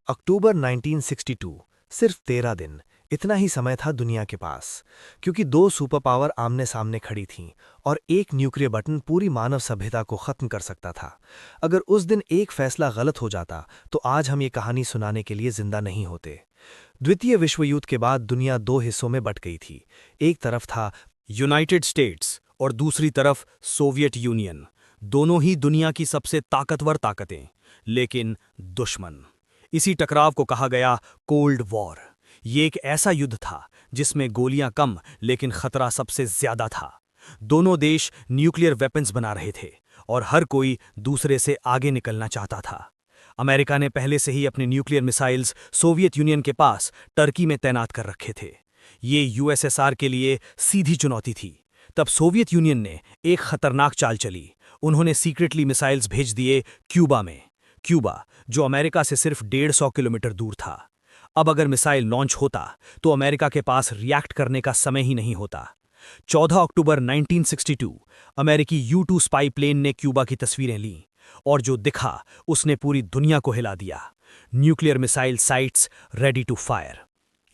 अक्टूबर 1962, सिर्फ 13 दिन, इतना ही समय था दुनिया के पास, क्योंकि दो सुपर पावर आमने सामने खड़ी थीं और एक न्यूक्लियर बटन पूरी मानव सभ्यता को खत्म कर सकता था। अगर उस दिन एक फैसला गलत हो जाता तो आज हम ये कहानी सुनाने के लिए जिंदा नहीं होते। द्वितीय विश्व युद्ध के बाद दुनिया दो हिस्सों में बट गई थी। एक तरफ था यूनाइटेड स्टेट्स और दूसरी तरफ सोवियत यूनियन। दोनों ही दुनिया की सबसे ताकतवर ताकतें, लेकिन दुश्मन। इसी टकराव को कहा गया कोल्ड वॉर। ये एक ऐसा युद्ध था जिसमें गोलियां कम लेकिन खतरा सबसे ज्यादा था। दोनों देश न्यूक्लियर वेपन्स बना रहे थे और हर कोई दूसरे से आगे निकलना चाहता था। अमेरिका ने पहले से ही अपने न्यूक्लियर मिसाइल्स सोवियत यूनियन के पास टर्की में तैनात कर रखे थे। ये यूएसएसआर के लिए सीधी चुनौती थी। तब सोवियत यूनियन ने एक खतरनाक चाल चली। उन्होंने सीक्रेटली मिसाइल्स भेज दिए क्यूबा में। क्यूबा, जो अमेरिका से सिर्फ 150 किलोमीटर दूर था। अब अगर मिसाइल लॉन्च होता तो अमेरिका के पास रिएक्ट करने का समय ही नहीं होता। 14 अक्टूबर 1962 अमेरिकी U-2 स्पाई प्लेन ने क्यूबा की तस्वीरें लीं और जो दिखा उसने पूरी दुनिया को हिला दिया। Nuclear missile sites ready to fire.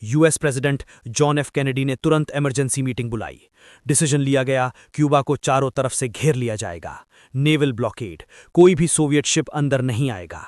US president John F Kennedy ने तुरंत इमरजेंसी मीटिंग बुलाई। डिसीजन लिया गया, क्यूबा को चारों तरफ से घेर लिया जाएगा। नेवल ब्लॉकेड, कोई भी सोवियत शिप अंदर नहीं आएगा।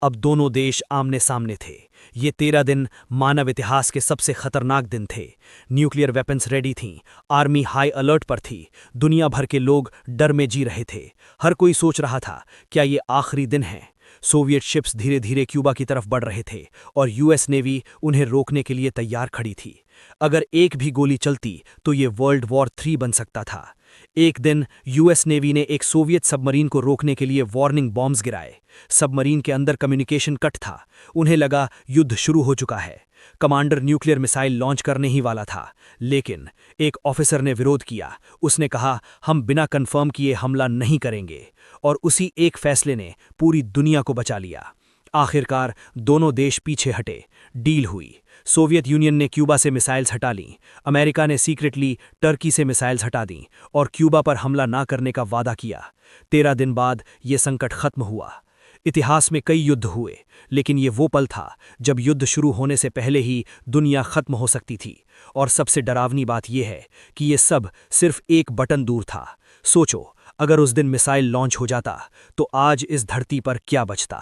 अब दोनों देश आमने सामने थे। ये 13 दिन मानव इतिहास के सबसे खतरनाक दिन थे। न्यूक्लियर वेपन्स रेडी थीं, आर्मी हाई अलर्ट पर थी, दुनिया भर के लोग डर में जी रहे थे। हर कोई सोच रहा था, क्या ये आखिरी दिन है? सोवियत शिप्स धीरे धीरे क्यूबा की तरफ बढ़ रहे थे और यूएस नेवी उन्हें रोकने के लिए तैयार खड़ी थी। अगर एक भी गोली चलती तो ये वर्ल्ड वॉर 3 बन सकता था। एक दिन यूएस नेवी ने एक सोवियत सबमरीन को रोकने के लिए वार्निंग बॉम्ब्स गिराए। सबमरीन के अंदर कम्युनिकेशन कट था। उन्हें लगा युद्ध शुरू हो चुका है। कमांडर न्यूक्लियर मिसाइल लॉन्च करने ही वाला था, लेकिन एक ऑफिसर ने विरोध किया। उसने कहा, हम बिना कंफर्म किए हमला नहीं करेंगे। और उसी एक फैसले ने पूरी दुनिया को बचा लिया। आखिरकार दोनों देश पीछे हटे। डील हुई। सोवियत यूनियन ने क्यूबा से मिसाइल्स हटा लीं। अमेरिका ने सीक्रेटली टर्की से मिसाइल्स हटा दीं और क्यूबा पर हमला ना करने का वादा किया। 13 दिन बाद ये संकट खत्म हुआ। इतिहास में कई युद्ध हुए, लेकिन ये वो पल था जब युद्ध शुरू होने से पहले ही दुनिया खत्म हो सकती थी। और सबसे डरावनी बात यह है कि ये सब सिर्फ एक बटन दूर था। सोचो, अगर उस दिन मिसाइल लॉन्च हो जाता तो आज इस धरती पर क्या बचता।